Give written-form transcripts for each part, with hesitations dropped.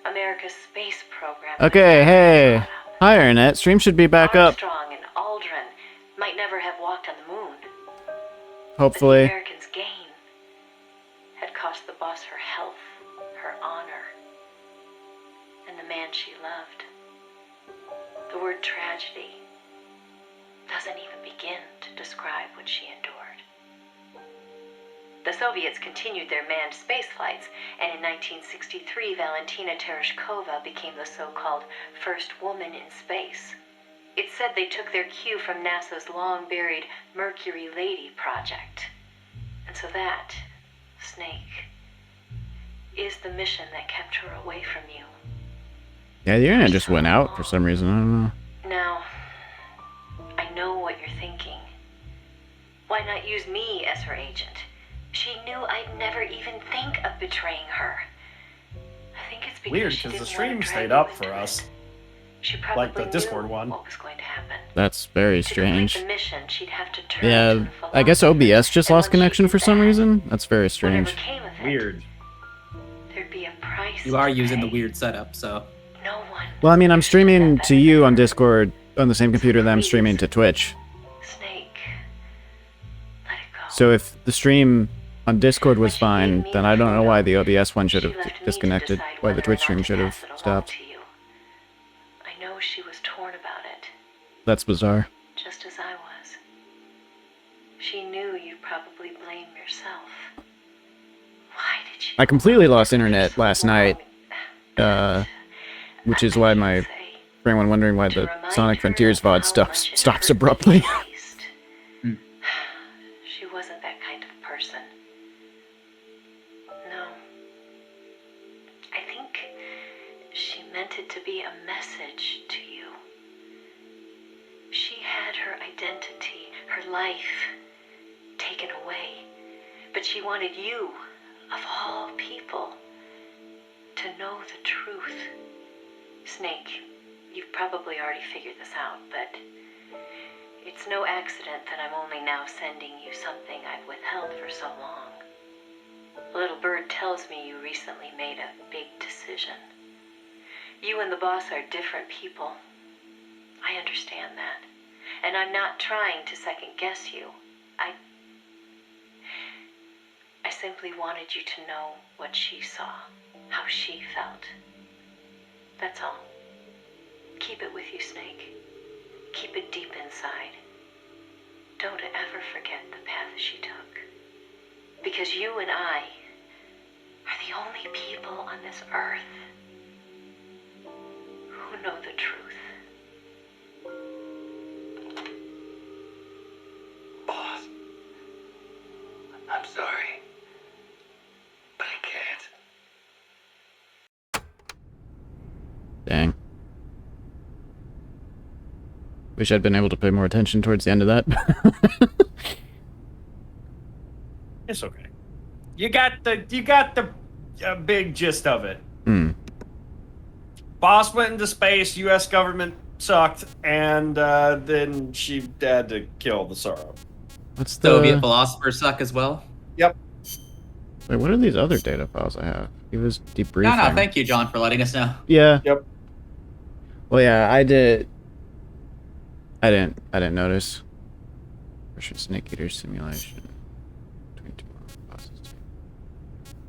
America's space program. Okay, hey. Hi, Internet. Stream should be back up. Armstrong and Aldrin might never have walked on the moon. Hopefully. But the Americans' gain had cost the boss her health, her honor, and the man she loved. The word tragedy doesn't even begin to describe what she endured. The Soviets continued their manned space flights, and in 1963, Valentina Tereshkova became the so-called first woman in space. It's said they took their cue from NASA's long-buried Mercury Lady project. And so that, Snake, is the mission that kept her away from you. Yeah, the internet just went out for some reason. I don't know. Now, I know what you're thinking. Why not use me as her agent? She knew I'd never even think of betraying her. I think it's because Weird, she because the didn't stream want to stayed drag up you for into us. it. She probably Like the Discord knew one. what was going to happen. That's very To complete strange. the mission, she'd have to turn to Yeah, the I guess philosopher, OBS just and lost once she connection did for some that, reason. That's very strange. whatever came of it, Weird. there'd be a price You are to using the pay. weird setup, so... No one. Well, I mean, I'm streaming understood that to better you than on her. Discord on the same computer that I'm streaming to Twitch. Snake, let it go. So if the stream on Discord was fine, then I don't know why the OBS one should have She left me to disconnected, decide why the whether or Twitch not stream to should have pass it along stopped. to you. I know she was torn about it, That's bizarre. just as I was. She knew you'd probably blame yourself. Why did you? I completely lost internet last night, which is why my, for anyone wondering why the Sonic Frontiers VOD stops abruptly. She wasn't that kind of person. No. I think she meant it to be a message to you. She had her identity, her life, taken away. But she wanted you, of all people, to know the truth. Snake, you've probably already figured this out, but it's no accident that I'm only now sending you something I've withheld for so long. Little Bird tells me you recently made a big decision. You and the boss are different people. I understand that. And I'm not trying to second guess you. I simply wanted you to know what she saw, how she felt. That's all. Keep it with you, Snake. Keep it deep inside. Don't ever forget the path she took. Because you and I are the only people on this earth who know the truth. Boss, I'm sorry, but I can't. Dang. Wish I'd been able to pay more attention towards the end of that. It's okay. You got the big gist of it. Hmm. Boss went into space, U.S. government sucked, and then she had to kill the Sorrow. What's the... Soviet philosophers suck as well. Yep. Wait, what are these other data files I have? He was debriefing. No, thank you, John, for letting us know. Yeah. Yep. Well, yeah, I didn't notice. Russian Snake Eater simulation. 22 bosses.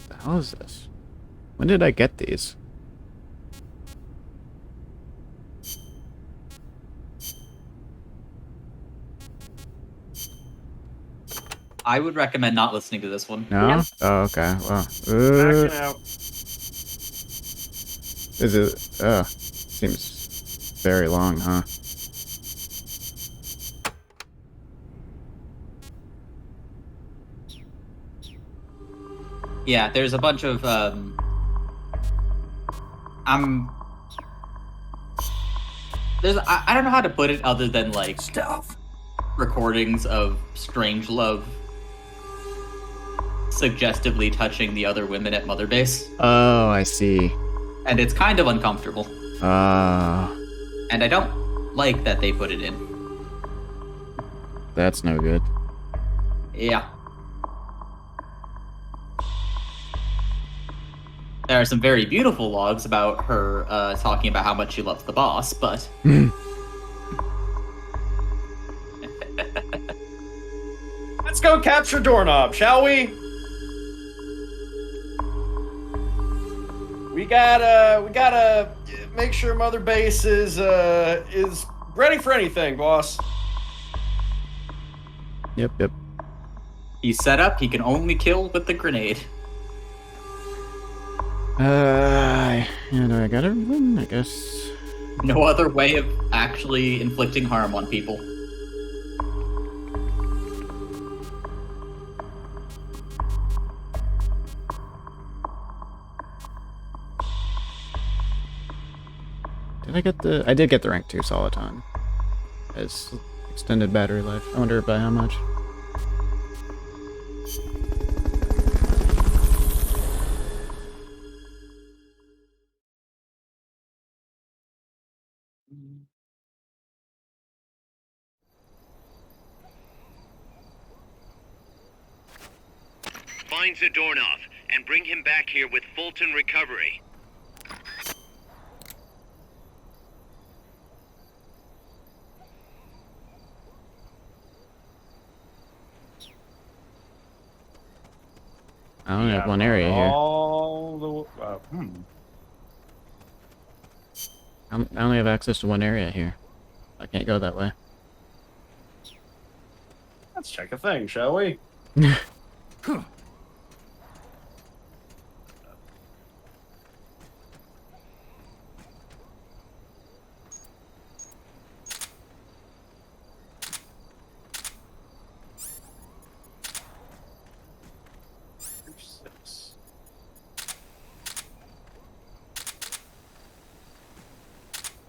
What the hell is this? When did I get these? I would recommend not listening to this one. No? Nope. Oh, okay. Well, Backing out. is it? Seems very long, huh? Yeah, there's a bunch of, I don't know how to put it other than, like, Stuff. recordings of Strangelove suggestively touching the other women at Mother Base. Oh, I see. And it's kind of uncomfortable. And I don't like that they put it in. that's no good. Yeah. There are some very beautiful logs about her talking about how much she loves the boss, but Let's go capture Doorknob, shall we? We gotta make sure Mother Base is ready for anything, boss. Yep. he's set up. He can only kill with the grenade. Yeah, do I got everything? I guess. No other way of actually inflicting harm on people. Did I get the... I did get the rank 2 Soliton. As extended battery life. I wonder by how much. Find Zadornov and bring him back here with Fulton recovery. I only have one area here. I only have access to one area here. I can't go that way. Let's check a thing, shall we?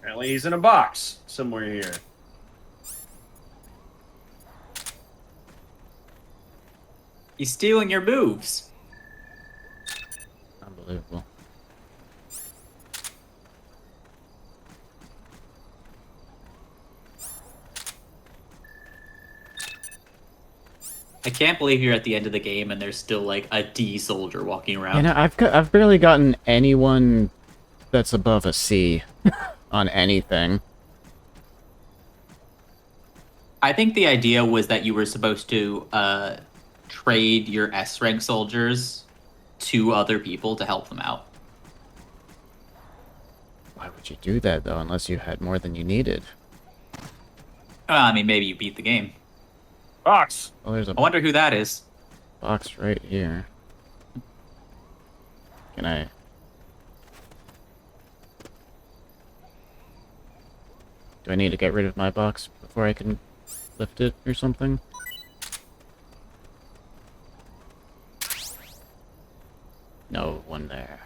Apparently he's in a box somewhere here. He's stealing your moves. Unbelievable. I can't believe you're at the end of the game and there's still like a D soldier walking around. You know, I've barely gotten anyone that's above a C on anything. I think the idea was that you were supposed to trade your S rank soldiers to other people to help them out. Why would you do that though, unless you had more than you needed? I mean, maybe you beat the game. Box. Oh, there's a I wonder who that is. box right here. Can I... Do I need to get rid of my box before I can lift it or something? No one there.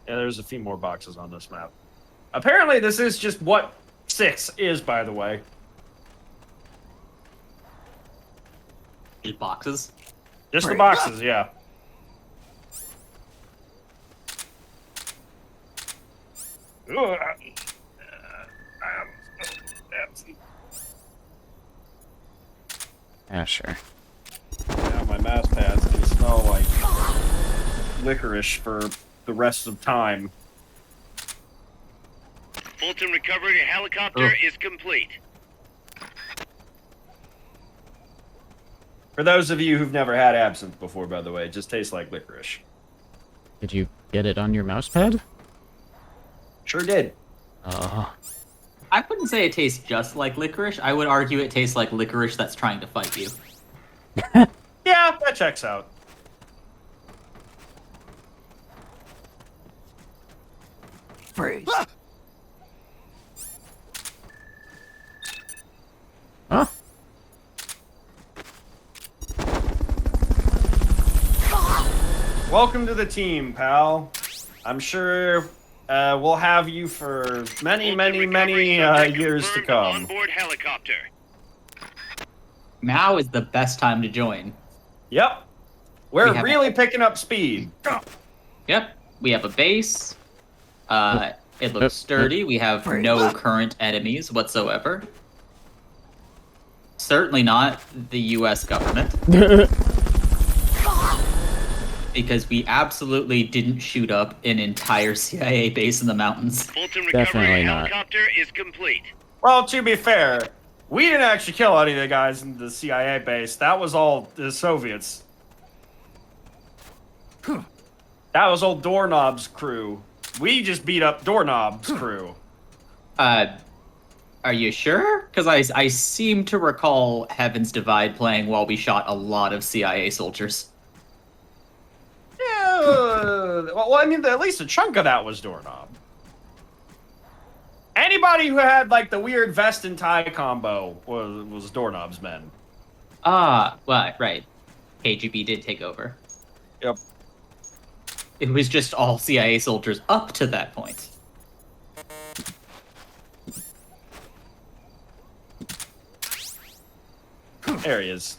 Yeah, there's a few more boxes on this map. Apparently this is just what 6 is, by the way. Just boxes. Just the boxes, yeah. Yeah, sure. Now my mouse pads can smell like licorice for the rest of time. Fulton recovery helicopter is complete. For those of you who've never had absinthe before, by the way, it just tastes like licorice. Did you get it on your mouse pad? Sure did. Oh. I wouldn't say it tastes just like licorice. I would argue it tastes like licorice that's trying to fight you. Yeah, that checks out. Freeze. Huh? Welcome to the team, pal. I'm sure we'll have you for many years to come. Onboard helicopter. Now is the best time to join. Yep. We We're have- really picking up speed. Yep, we have a base. It looks sturdy. We have no current enemies whatsoever. Certainly not the U.S. government. The because we absolutely didn't shoot up an entire CIA base in the mountains. Fulton Definitely recovery not. helicopter is complete. Well, to be fair, we didn't actually kill any of the guys in the CIA base. That was all the Soviets. That was old Doorknob's crew. We just beat up Doorknob's crew. Are you sure? Because I seem to recall Heaven's Divide playing while we shot a lot of CIA soldiers. Yeah, well, I mean, at least a chunk of that was Doorknob. Anybody who had, like, the weird vest and tie combo was Doorknob's men. Ah, well, right. KGB did take over. Yep. It was just all CIA soldiers up to that point. There he is.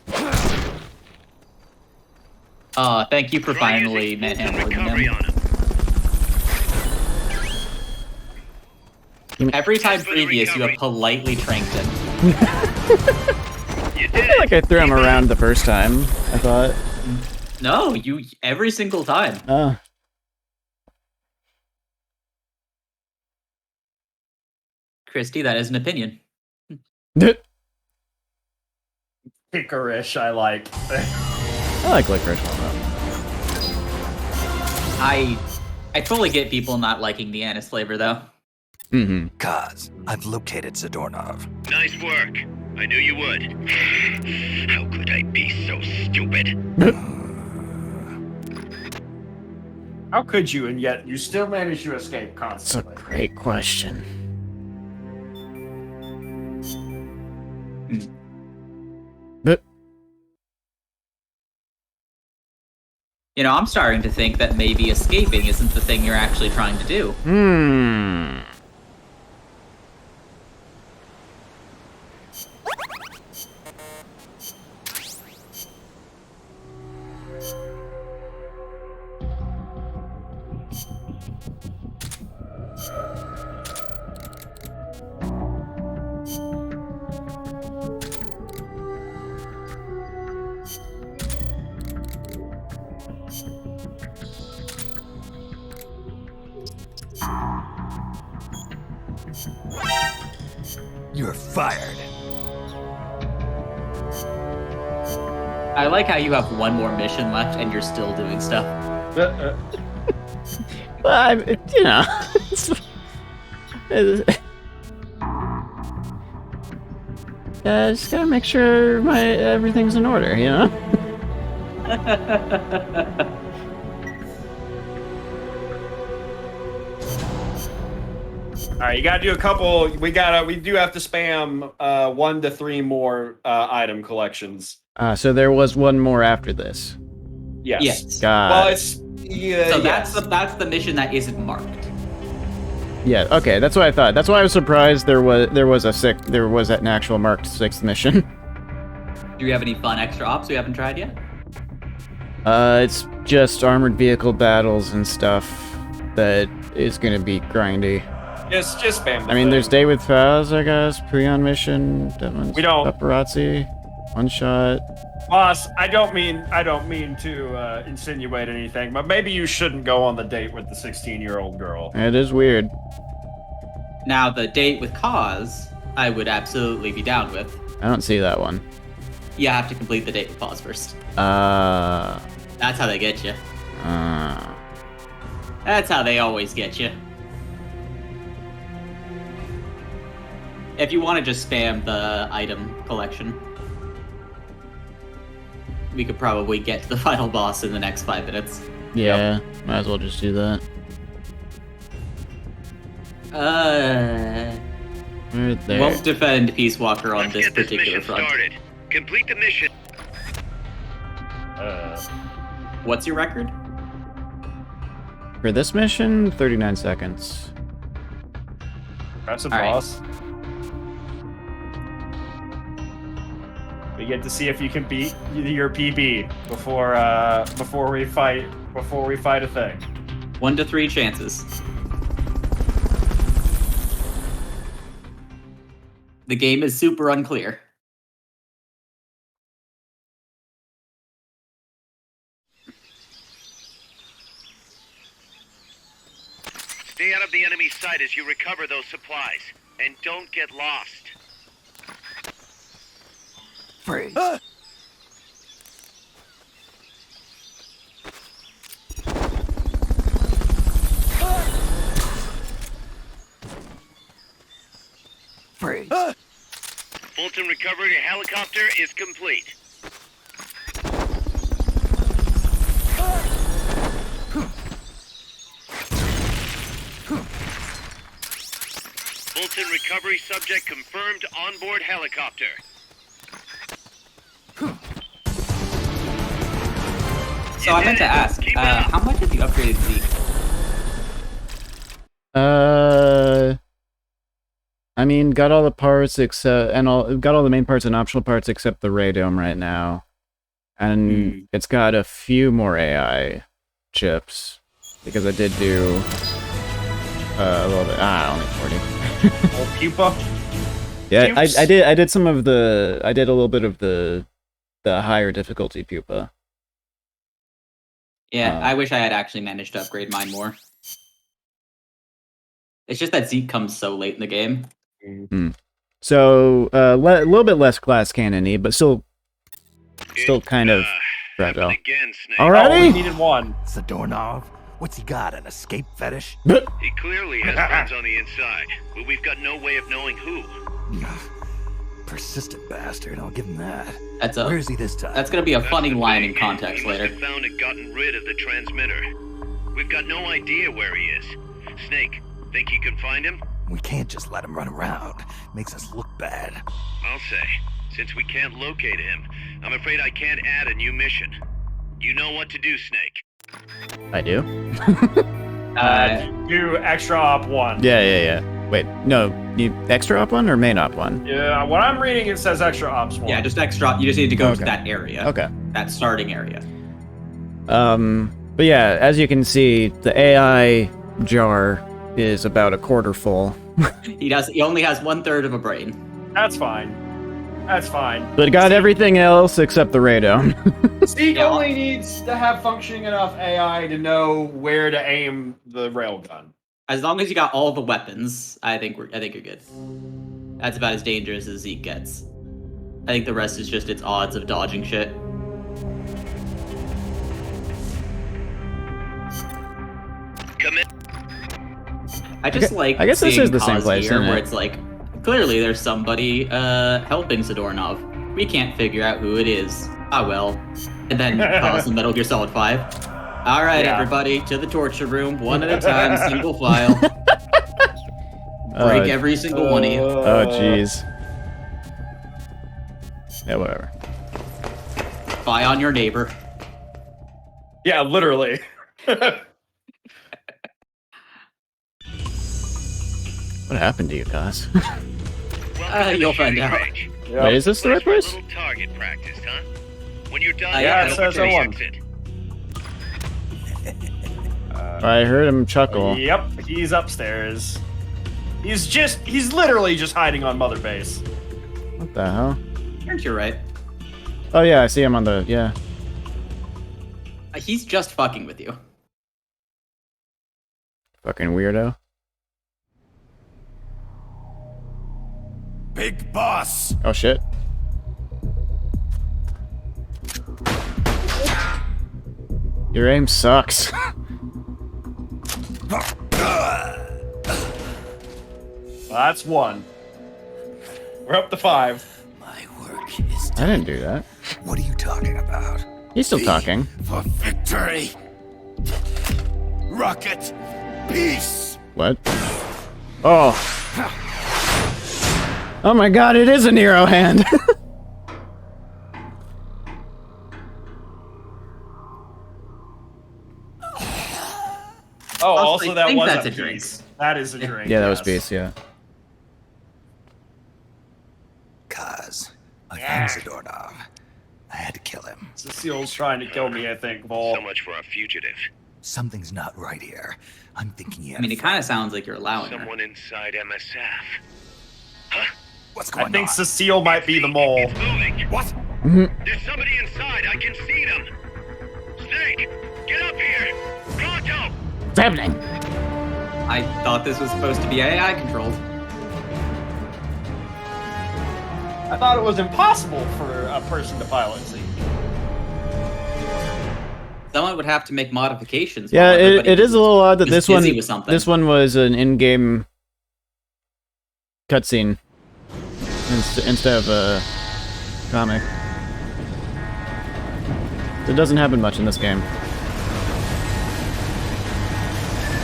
Thank you for Try finally using Fulton manhandling recovery them. on him. Every time Thanks for the previous, you have recovery. politely tranked him. You I did feel like I threw him Keep it around up. the first time, I thought. No, you every single time. Oh. Christy, that is an opinion. Kickerish, I like. I like licorice a lot. I totally get people not liking the anise flavor though. Mm-hmm. Kaz, I've located Zadornov. Nice work. I knew you would. How could I be so stupid? How could you, and yet you still manage to escape That's a constantly? great question. But You know, I'm starting to think that maybe escaping isn't the thing you're actually trying to do. You're fired. I like how you have one more mission left and you're still doing stuff. well, you know, just gotta make sure everything's in order, you know. All right, you gotta do a couple. We do have to spam 1 to 3 more item collections. So there was one more after this. Yes. Yes. God. Well, it's yeah. So yes. that's the mission that isn't marked. Yeah. Okay, that's what I thought. That's why I was surprised there was an actual marked 6th mission. Do you have any fun extra ops we haven't tried yet? It's just armored vehicle battles and stuff that is gonna be grindy. Just spam. I mean, there's Day with Faz, I guess. Puyon mission. That one's We don't- Paparazzi. One shot. Boss, I don't mean to insinuate anything, but maybe you shouldn't go on the date with the 16-year-old girl. It is weird. Now, the date with Cause, I would absolutely be down with. I don't see that one. You have to complete the date with Cause first. That's how they get you. That's how they always get you. If you want to just spam the item collection, we could probably get to the final boss in the next 5 minutes. Yeah, might as well just do that. Right there. Won't defend Peace Walker on Let's this get this particular mission front. started. Complete the mission. What's your record? For this mission, 39 seconds. That's a All right. boss. We get to see if you can beat your PB before we fight a thing. 1 to 3 chances. The game is super unclear. Stay out of the enemy's sight as you recover those supplies. And don't get lost. Freeze. Freeze. Fulton recovery helicopter is complete. Fulton recovery subject confirmed onboard helicopter. So I meant to ask, how much have you upgraded Zeke? I mean, got all the parts except, got all the main parts and optional parts except the radome right now. And it's got a few more AI chips. Because I did do a little bit, only 40. Old pupa. Yeah, Pupes? I did some of the, I did a little bit of the higher difficulty pupa. Yeah, I wish I had actually managed to upgrade mine more. It's just that Zeke comes so late in the game. So, a little bit less glass cannon-y, but still kind of fragile. Happened again, Snake. Oh, we Alrighty? needed one. Zadornov? What's he got, an escape fetish? He clearly has friends on the inside, but we've got no way of knowing who. Persistent bastard, I'll give him that. Where is he this time? That's gonna be a That's funny the line thing. in context He must later. have found and gotten rid of the transmitter. We've got no idea where he is. Snake, think you can find him? We can't just let him run around. Makes us look bad. I'll say. Since we can't locate him, I'm afraid I can't add a new mission. You know what to do, Snake. I do? Do extra op 1. Yeah. Wait, no, you extra op one or main op one? Yeah, what I'm reading, it says extra ops 1. Yeah, just extra. You just need to go Okay. to that area. Okay. That starting area. But yeah, as you can see, the AI jar is about a quarter full. He only has 1/3 of a brain. That's fine. That's fine. But it got everything else except the radome. Zeke only needs to have functioning enough AI to know where to aim the railgun. As long as you got all the weapons, I think you're good. That's about as dangerous as Zeke gets. I think the rest is just its odds of dodging shit. Come in. I just like I guess this seeing is the same cause place, here, isn't where it? it's like, clearly there's somebody helping Zadornov. We can't figure out who it is. Ah well. And then cause in Metal Gear Solid 5. All right, Yeah. everybody, to the torture room, one at a time, single file. Break every single one of you. Oh, jeez. Yeah, whatever. Spy on your neighbor. Yeah, literally. What happened to you guys? Welcome to the You'll find shooting out. range. Wait, is this the right First, place? a little target practice, huh? When you're done, Yeah, it head says over to the I won. exit. I heard him chuckle. Yep, he's upstairs. He's literally just hiding on Mother Base. What the hell? Aren't you right? Oh yeah, I see him on the, yeah. He's just fucking with you. Fucking weirdo. Big boss! Oh shit. Your aim sucks. Well, that's 1. We're up to 5. My work is I done. didn't do that. What are you talking about? He's still talking. For victory! Rocket! Peace! What? Oh. Oh my god, it is a Nero hand! Oh, I also that think was that's a a drink. piece. That is a drink. Yeah, that was yes. base, yeah. Cause I found Zadornov. I had to kill him. Cecile's trying to kill me, I think, Vol. So much for a fugitive. Something's not right here. I'm thinking you I mean, it kind of sounds like you're allowing her. Someone inside MSF. What's I going think on? Cecile might be the mole. It's moving. What? There's somebody inside. I can see them. Snake, get up here. Pronto. What's happening? I thought this was supposed to be AI controlled. I thought it was impossible for a person to pilot Zeke. Someone would have to make modifications. Yeah, while everybody it is a little odd that was busy with something. this one was an in-game cutscene instead of a comic. It doesn't happen much in this game.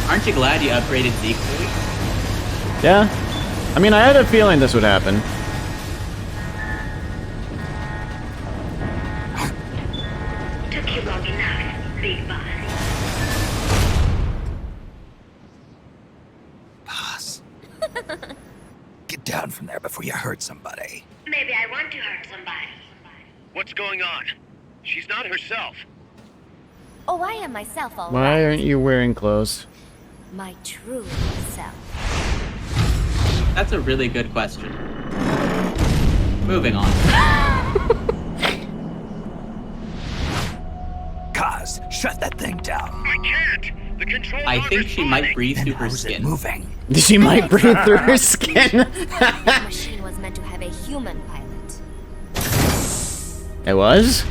Aren't you glad you upgraded Zeke? Yeah, I mean, I had a feeling this would happen. Took you long enough, big boss. Boss. Get down from there before you hurt somebody. Maybe I want to hurt somebody. What's going on? She's not herself. Oh, I am myself, all Why right. aren't you wearing clothes? My true self. That's a really good question. Moving on. Kaz, shut that thing down. I can't. The control. I think she might breathe Then through her how's it skin. moving? She might breathe through her skin. The machine was meant to have a human pilot. It was?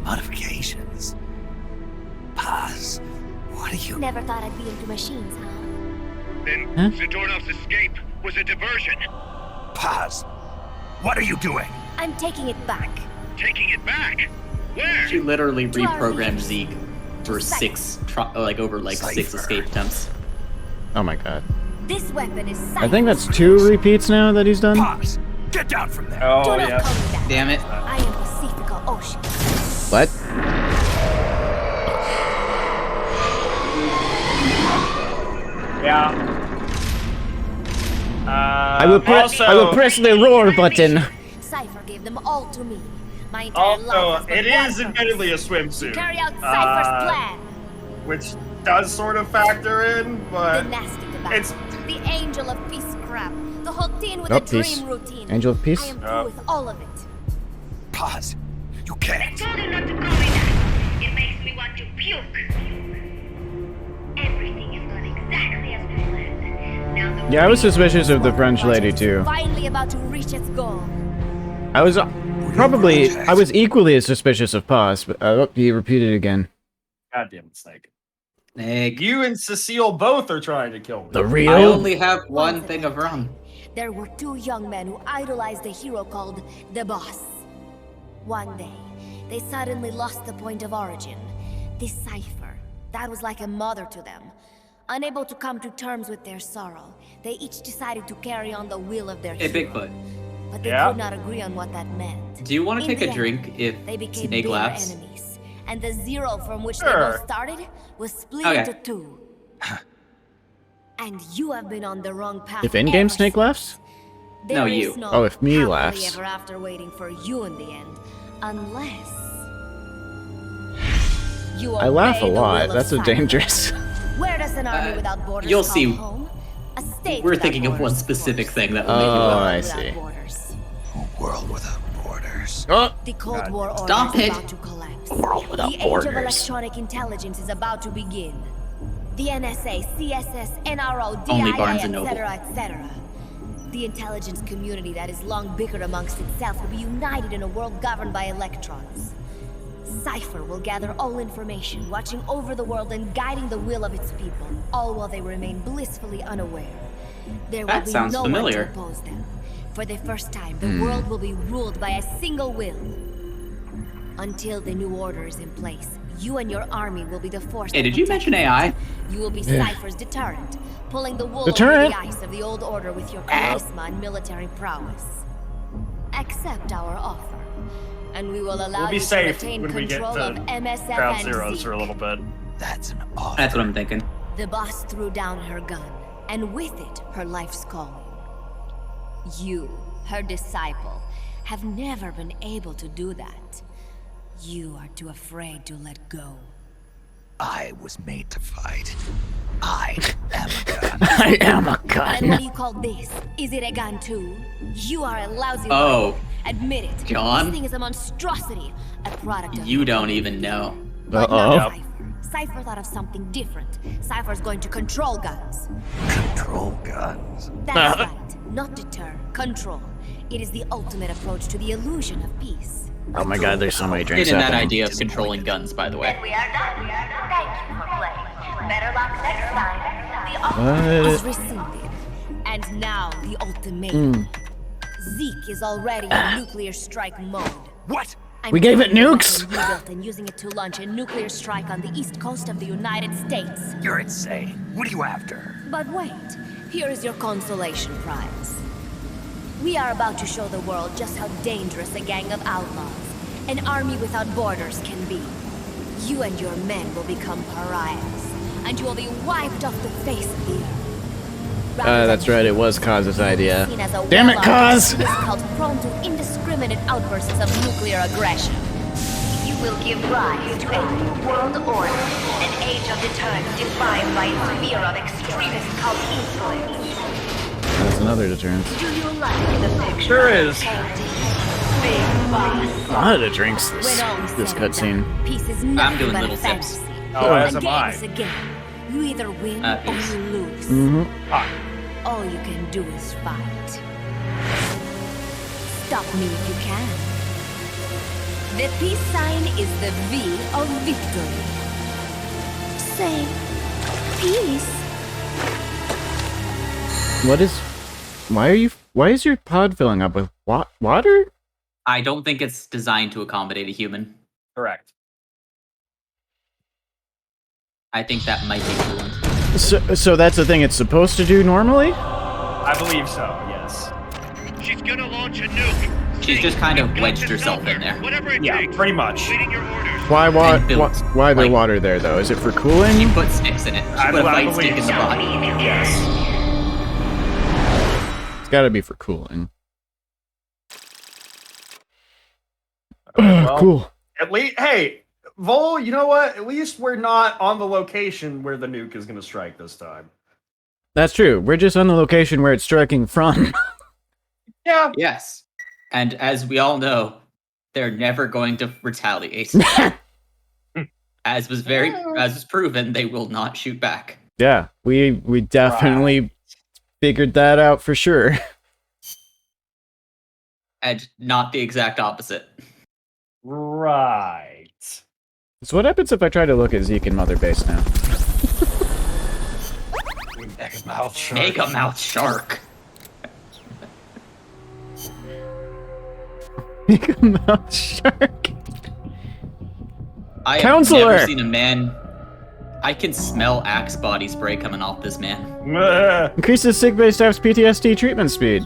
Modifications. Paz, what are you? Never thought I'd be into machines, huh? Then Huh? Zadornov's escape was a diversion. Paz, what are you doing? I'm taking it back. Taking it back. Where? She literally To our reprogrammed leaders. Zeke for six Cypher. escape attempts. Oh my god. This weapon is I think that's 2 repeats now that he's done. Paz, get down from there. Oh, Do not yeah. call me that. Damn it. I am Pacifica Ocean. What? Yeah. I will also, press the roar button. Cypher gave them all to me. My entire life also, has been it one is purpose. admittedly a To swimsuit. carry out Cypher's plan. Which does sort of factor in, but Gymnastic about it's the angel of peace crap. The whole teen with Oh, a peace. dream routine. Angel of peace? I am through with all of it. Paz, you can't. Told you not to call me that. It makes me want to puke. Everything is going exactly as planned. Now the Yeah, I was suspicious of the French lady too. Finally about to reach its goal. I was I was equally as suspicious of Paz, but he repeated it again. goddamn Snake. Snake. You and Cecile both are trying to kill me. The I real? only have one Once thing upon of a rum. time, There were 2 young men who idolized a hero called the Boss. One day, they suddenly lost the point of origin. This cipher, that was like a mother to them. Unable to come to terms with their sorrow, they each decided to carry on the will of their Hey, hero. Bigfoot. But they Yeah? could not agree on what that meant. Do you want to In take the a end, drink if They became Snake bitter laughs? enemies, and the zero from which they Sure. both started was split Okay. into 2. And you have been on the wrong path. If in-game ever Snake since. laughs? No, There is you. no Oh, if me happily laughs. ever after waiting for you in the end, unless you I laugh a obey the lot. will of That's so Cypher. dangerous. Where does an army without borders you'll call see. home? A state We're without thinking of one borders, specific course. thing that will make you Oh, laugh. I Without see. borders. A world without borders. Oh, The Cold War order Stop is it. about to collapse. world without The age borders. of electronic intelligence is about to begin. The NSA, CSS, NRO, Only DIA, Barnes and Noble. etc., etc. The intelligence community that has long bickered amongst itself will be united in a world governed by electrons. Cypher will gather all information, watching over the world and guiding the will of its people, all while they remain blissfully unaware. There will That be sounds no familiar. one to oppose them. For the first time, the world will be ruled by a single will. Until the new order is in place, you and your army will be the force. Hey, that did you protects mention it. AI? You will be Yeah. Cypher's deterrent, pulling the wool Deterrent? over the eyes of the old order with your charisma and military prowess. Accept our offer, and we will allow We'll be you to safe retain when we get control to of MSF Ground and Zeroes for a ZEKE. little bit. That's an offer. That's what I'm thinking. The boss threw down her gun, and with it, her life's calling. You, her disciple, have never been able to do that. You are too afraid to let go. I was made to fight. I am a gun. I am a And what gun. do you call this? Is it a gun too? You are a lousy Oh. weapon. Admit it. John? This thing is a monstrosity. A product of You don't even know. But Uh-oh. not Cypher. Cypher thought of something different. Cypher's going to control guns. Control guns. That's right. Not deter, control. It is the ultimate approach to the illusion of peace. Oh my god, there's so many drinks In that happening. idea of controlling guns, by the way. We are done. Thank you for playing. Better luck next time. The offer is rescinded. And now the ultimatum. ZEKE is already in nuclear strike mode. What? We gave it nukes? Rebuilt and using it to launch a nuclear strike on the east coast of the United States. You're insane. What are you after? But wait, here is your consolation prize. We are about to show the world just how dangerous a gang of outlaws, an army without borders can be. You and your men will become pariahs, and you will be wiped off the face of the earth. That's right, it was Kaz's idea. Damn it, Kaz! Cult prone to indiscriminate outbursts of nuclear aggression. You will give rise to a new world order, an age of deterrence defined by its fear of extremist cult influence. That's another deterrence. Do you like the picture? Sure is. Big boss. A lot of the drinks When this all is this said and cutscene. done, peace is nothing doing but little a sips. fantasy. Oh, as A am game I. is a game. You either win or Peace. you lose. Ah, All you can do is fight. Stop me if you can. The peace sign is the V of victory. Say, peace. Why is your pod filling up with water? I don't think it's designed to accommodate a human. correct. I think that might be coolant. So that's the thing it's supposed to do normally? I believe so, yes. She's gonna launch a nuke. She's just kind of You've got wedged to herself stop in her. there. Whatever it Yeah, takes. pretty much. Waiting your orders. Why And built, why the like- water there though? Is it for cooling? She put sticks in it. She I put a fight believe stick in the so. body. Yes. It's gotta be for cooling. Well, Cool. At least, hey, Vol, you know what? At least we're not on the location where the nuke is going to strike this time. That's true. We're just on the location where it's striking from. Yeah. Yes. And as we all know, they're never going to retaliate. As was proven, they will not shoot back. Yeah, we definitely figured that out for sure. And not the exact opposite. Right. So what happens if I try to look at Zeke and Mother Base now? Mega mouth shark. Mega mouth shark. Mega Mouth Shark. I have Counselor! never seen a man. I can smell Axe body spray coming off this man. Increases sick bay staff's PTSD treatment speed.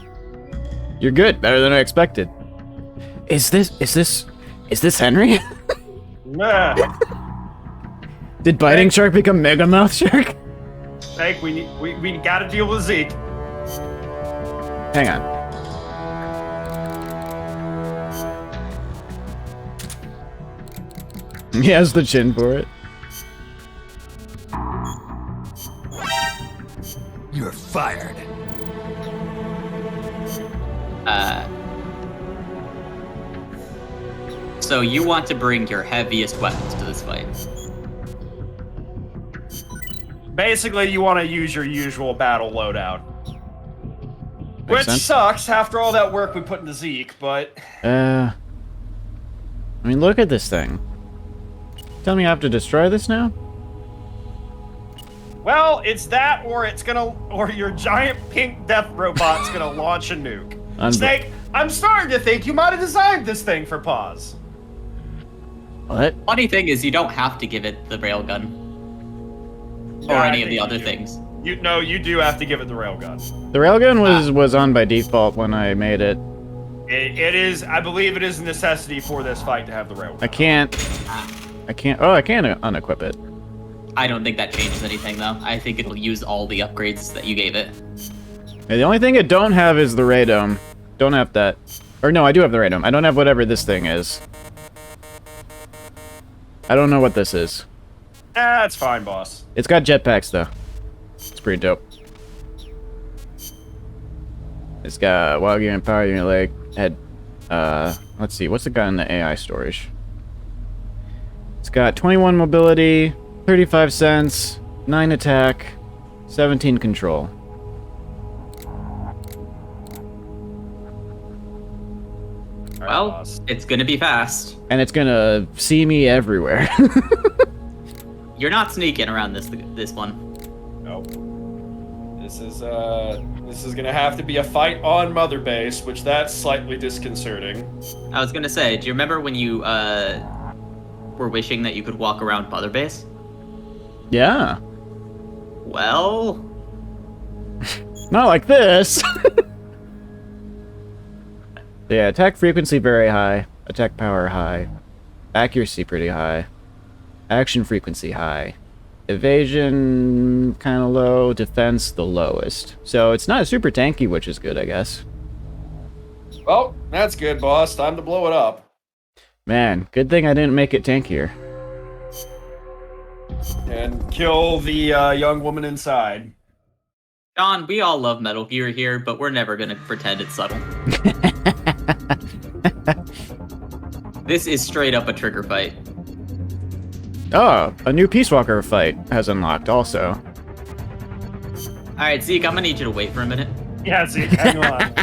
You're good, better than I expected. Is this Henry? Did biting shark become Mega Mouth Shark? Hey, we got to deal with Zeke. Hang on. He has the chin for it. You're fired. So you want to bring your heaviest weapons to this fight? Basically, you want to use your usual battle loadout. Makes Which sense. sucks after all that work we put into Zeke, but... I mean, look at this thing. Tell me I have to destroy this now? Well, it's that, or your giant pink death robot's gonna launch a nuke. Snake, I'm starting to think you might have designed this thing for pause. What? Funny thing is, you don't have to give it the railgun. Or Yeah, I any of the think other you do. things. You do have to give it the railgun. The railgun was on by default when I made it. It is, I believe it is a necessity for this fight to have the railgun. I can't. Oh, I can unequip it. I don't think that changes anything, though. I think it'll use all the upgrades that you gave it. Yeah, the only thing it don't have is the radome. Don't have that. Or no, I do have the radome. I don't have whatever this thing is. I don't know what this is. That's fine, boss. It's got jetpacks though. It's pretty dope. It's got wild gear and power unit leg head. Let's see. What's it got in the AI storage? It's got 21 mobility, 35 cents, 9 attack, 17 control. Well, it's gonna be fast. And it's gonna see me everywhere. You're not sneaking around this one. Nope. This is gonna have to be a fight on Mother Base, which that's slightly disconcerting. I was gonna say, do you remember when you were wishing that you could walk around Mother Base? Yeah. Well, Not like this. Yeah, attack frequency very high, attack power high, accuracy pretty high, action frequency high, evasion kind of low, defense the lowest. So it's not super tanky, which is good, I guess. Well, that's good, boss. Time to blow it up. Man, good thing I didn't make it tankier. And kill the young woman inside. John, we all love Metal Gear here, but we're never gonna pretend it's subtle. This is straight up a trigger fight. Oh, a new Peace Walker fight has unlocked also. Alright, Zeke, I'm gonna need you to wait for a minute. Yeah, Zeke, hang on.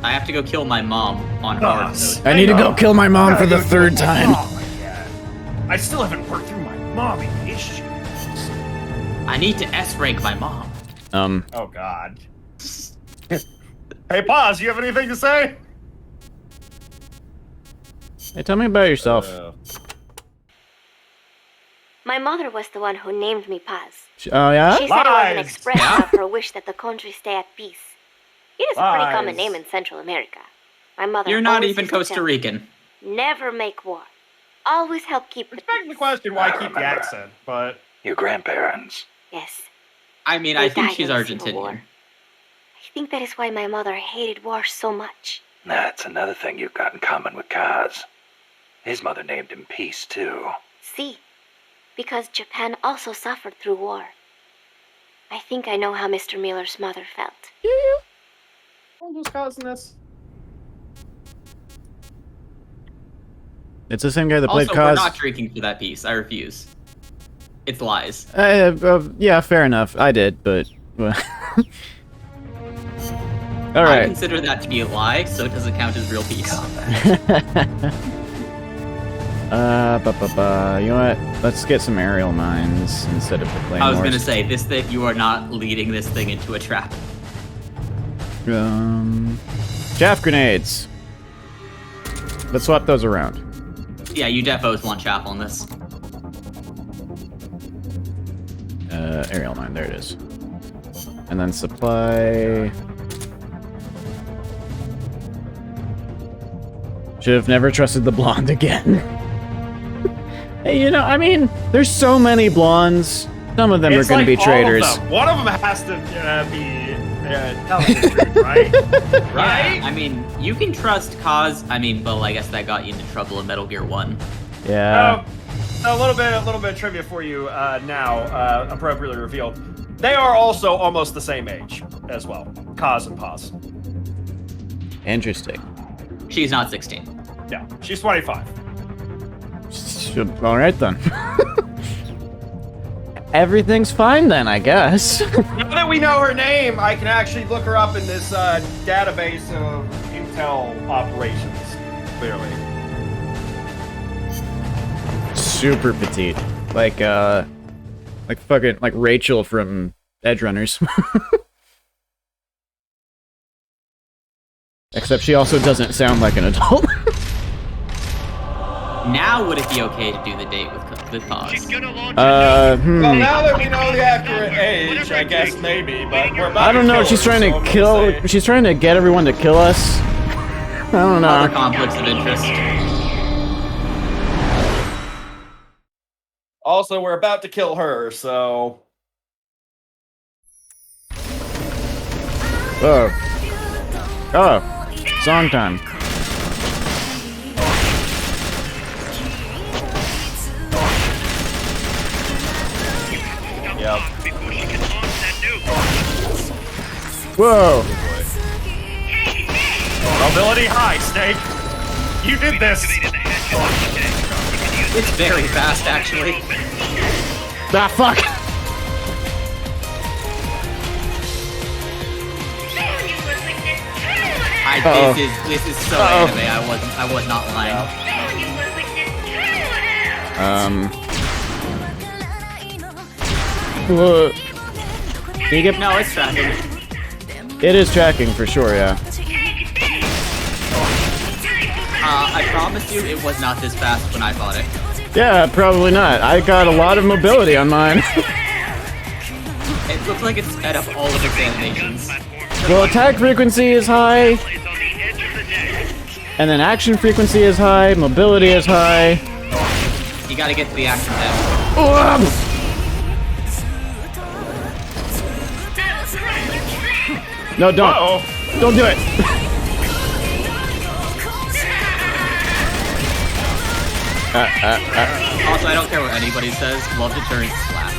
I have to go kill my mom on hard mode. I need to go kill my mom for the third time. I still haven't worked through my mommy issues. I need to S-rank my mom. Oh, God. Hey, Paz, you have anything to say? Hey, tell me about yourself. My mother was the one who named me Paz. Oh, yeah? She said it was an Lies. expression of her wish that the country stay at peace. It is a pretty Lies. common name in Central America. My mother You're not always even used to Costa tell me, Rican. never make war. Always help keep the Which begs the peace. question, why keep the accent? But Your grandparents. Yes, I mean, They I think died she's in the Civil War. Argentinian. I think that is why my mother hated war so much. That's another thing you've got in common with Kaz. His mother named him Peace, too. See, because Japan also suffered through war. I think I know how Mr. Miller's mother felt. who's causing this? It's the same guy that played Also, we're Kaz. not drinking for that piece. I refuse. It's lies. Yeah, fair enough. I did, but... I Alright. consider that to be a lie, so it doesn't count as real peace. You know what? Let's get some aerial mines instead of the claymores. I was gonna say, this thing, you are not leading this thing into a trap. Chaff grenades. Let's swap those around. Yeah, you defos want chaff on this. Aerial mine, there it is. And then supply... Should have never trusted the blonde again. Hey, you know, I mean, there's so many blondes. Some of them are going to be traitors. One of them has to be telling the truth, right? Right? Yeah, I mean, you can trust Kaz. I mean, well, I guess that got you into trouble in Metal Gear 1. Yeah. A little bit of trivia for you now, appropriately revealed. They are also almost the same age as well, Kaz and Paz. Interesting. She's not 16. Yeah, she's 25. Alright then. Everything's fine then, I guess. Now that we know her name, I can actually look her up in this database of intel operations, clearly. Super petite. Like fucking, like Rachel from Edge Runners. Except she also doesn't sound like an adult. Now would it be okay to do the date with Kaz? She's gonna launch Well, now that we know the accurate age, I guess maybe, but we're about I don't to know, kill she's her, trying so to I'm gonna kill... say- She's trying to get everyone to kill us. I don't Other know. conflicts of interest. Also, we're about to kill her, so... Oh. Oh. Song time. Yep. before she can launch that nuke. Whoa. Mobility high, Snake. You did this. Activated the hatches on the tank. You can use It's very fast, actually. Ah, fuck! This is so anime. I was not lying. Can you get? No, it's tracking. It is tracking for sure. Yeah. I promise you, it was not this fast when I fought it. Yeah, probably not. I got a lot of mobility on mine. It looks like it's sped up all of its animations. Well, attack frequency is high, and then action frequency is high, mobility is high. You gotta get to the action tab. No, don't. Uh-oh. Don't do it. Also, I don't care what anybody says. Love deterrent slap.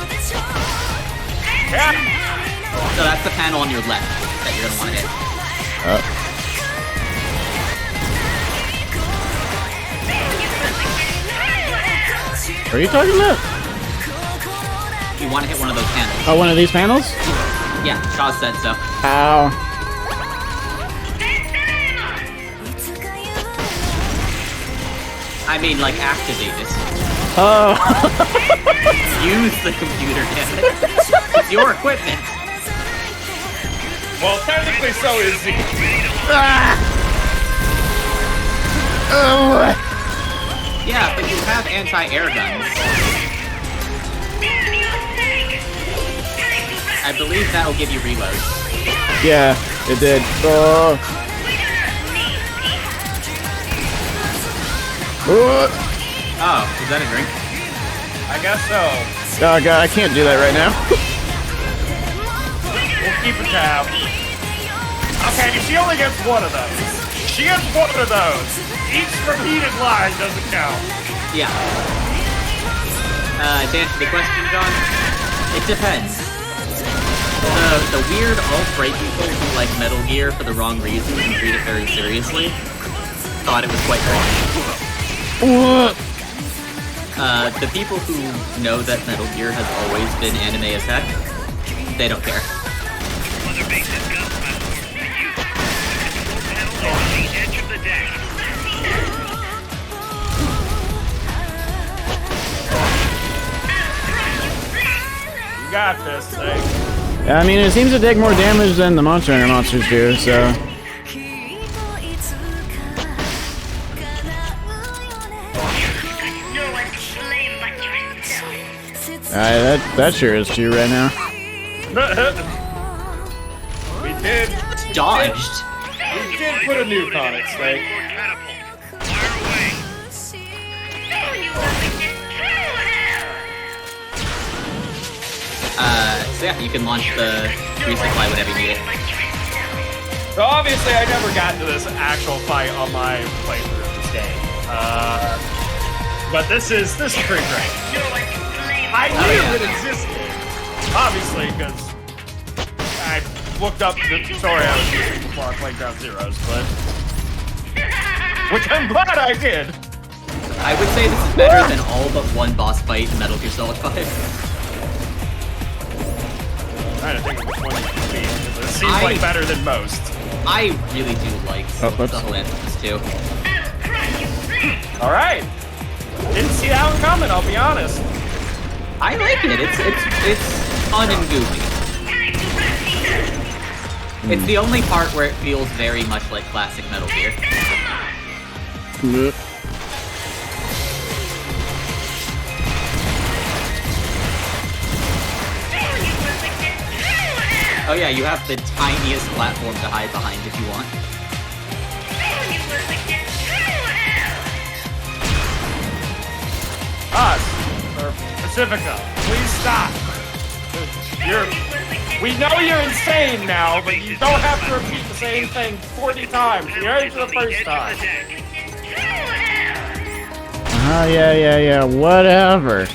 Yeah. So that's the panel on your left that you're gonna want to hit. What are you talking about? You want to hit one of those panels. Oh, one of these panels? Yeah, Shaw said so. Ow. I mean, like, activate this. Oh. Use the computer, damn it. It's your equipment. Well, technically, so is Z. Oh. Yeah, but you have anti-air guns. I believe that'll give you reloads. Yeah, it did. Oh. Oh, is that a drink? I guess so. Oh god, I can't do that right now. We'll keep a tab. Okay, she only gets one of those. She gets one of those. Each repeated line doesn't count. Yeah. To answer the question, John, it depends. The weird alt-right people who like Metal Gear for the wrong reasons and treat it very seriously thought it was quite great. The people who know that Metal Gear has always been anime as heck, they don't care. Mother Base's gun platform. On the edge of the deck. You got this thing. I mean, it seems to take more damage than the Monster Hunter monsters do, so... that sure is true right now. We did. Dodged. We did put a nuke on it, Snake. So yeah, you can launch the resupply whenever you need it. So obviously, I never got to this actual fight on my playthrough of this game. But this is pretty great. I knew it existed, obviously, because I looked up the tutorial I was using before I played Ground Zeroes, but which I'm glad I did. I would say this is better than all but one boss fight in Metal Gear Solid 5. I'm trying to think of which one it could be, because it seems like better than most. I really do like the whole Anthems too. Alright. Didn't see that one coming, I'll be honest. I like it. It's fun and goofy. It's the only part where it feels very much like classic Metal Gear. Oh yeah, you have the tiniest platform to hide behind if you want. Us, or Pacifica, please stop. We know you're insane now, but you don't have to repeat the same thing 40 times. You heard it for the first time. Yeah, whatever.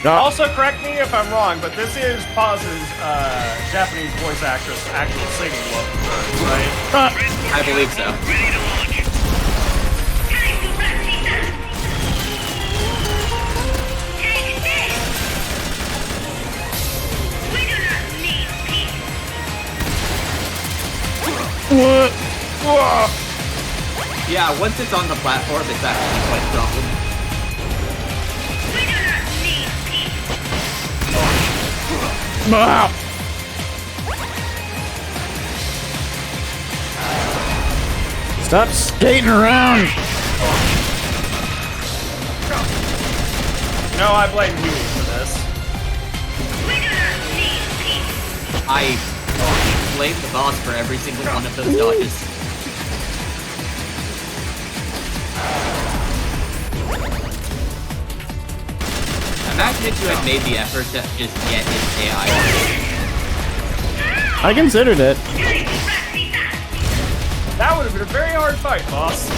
Also, correct me if I'm wrong, but this is Paz's Japanese voice actress actually singing Love Bird, right? I believe so. Yeah, once it's on the platform, it's actually quite a problem. Wow. Stop skating around! No, I blame you for this. I blame the boss for every single one of those dodges. Imagine if you had made the effort to just get his AI. I considered it. That would have been a very hard fight, boss.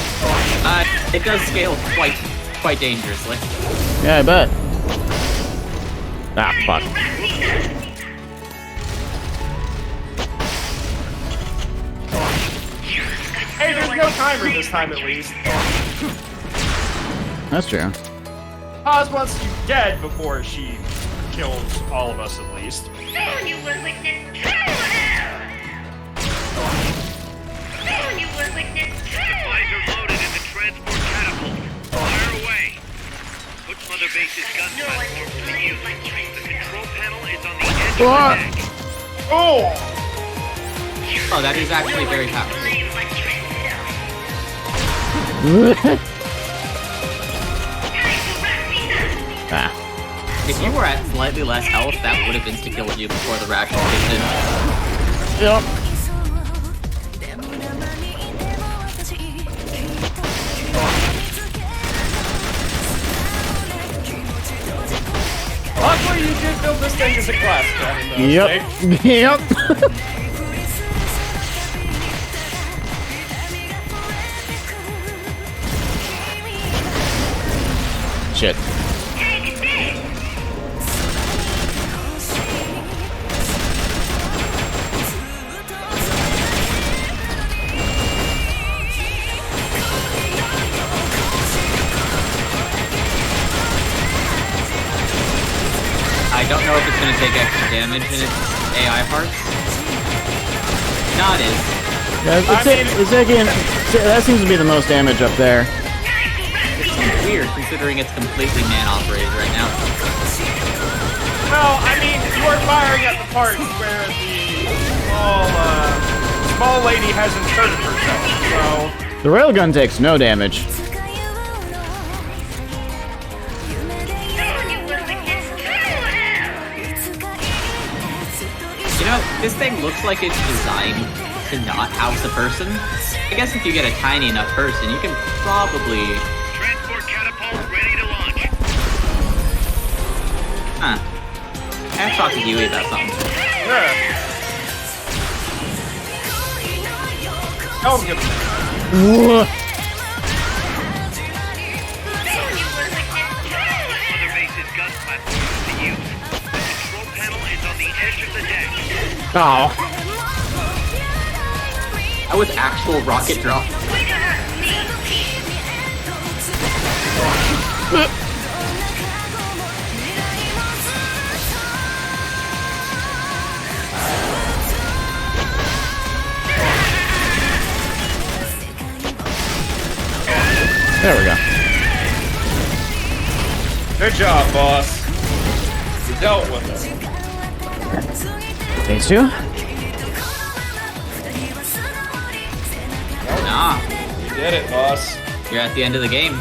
It does scale quite dangerously. Yeah, I bet. Ah, fuck. Hey, there's no timer this time at least. That's true. Paz wants you dead before she kills all of us at least. So you will witness true hell! So you will witness true hell! Supplies are loaded in the transport catapult. Fire away! Put Mother Base's gun platform to use. The control panel is on the edge of the deck. Oh! Oh, that is actually very powerful. Ah. If you were at slightly less health, that would have insta-killed you before the rational kicked in. Yep. Luckily, you did build this thing as a glass cannon, though. Yep. Yep. Shit. I don't know if it's going to take extra damage in its AI parts. No, it is. Yeah, it's taking, that seems to be the most damage up there. It seems weird considering it's completely man-operated right now. Well, I mean, you are firing at the parts where the small lady has inserted herself, so... The railgun takes no damage. You know, this thing looks like it's designed to not house a person. I guess if you get a tiny enough person, you can probably... Transport catapult ready to launch. Huh. I have to talk to Yui about something. Yeah. Don't give me Whoa. Mother Base's gun platform to use. The control panel is on the edge of the deck. Oh. That was actual rocket drop. There we go. Good job, boss. You dealt with it. Phase 2? Nah, You did it, boss. you're at the end of the game.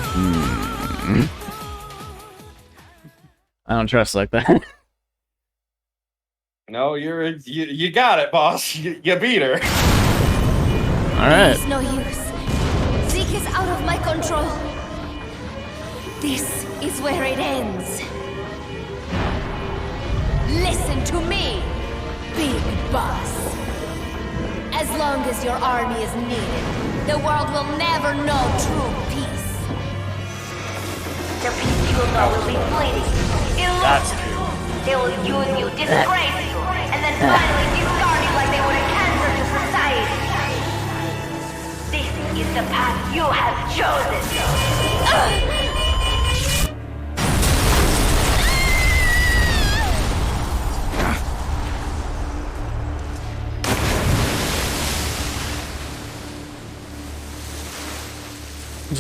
I don't trust like that. No, you got it, boss. You beat her. Alright. It's no use. ZEKE is out of my control. This is where it ends. Listen to me, big boss. As long as your army is needed, the world will never know true peace. The peace you will know will be fleeting, That's illusory. true. They will use you, disgrace you, and then finally discard you like they would a cancer to society. This is the path you have chosen.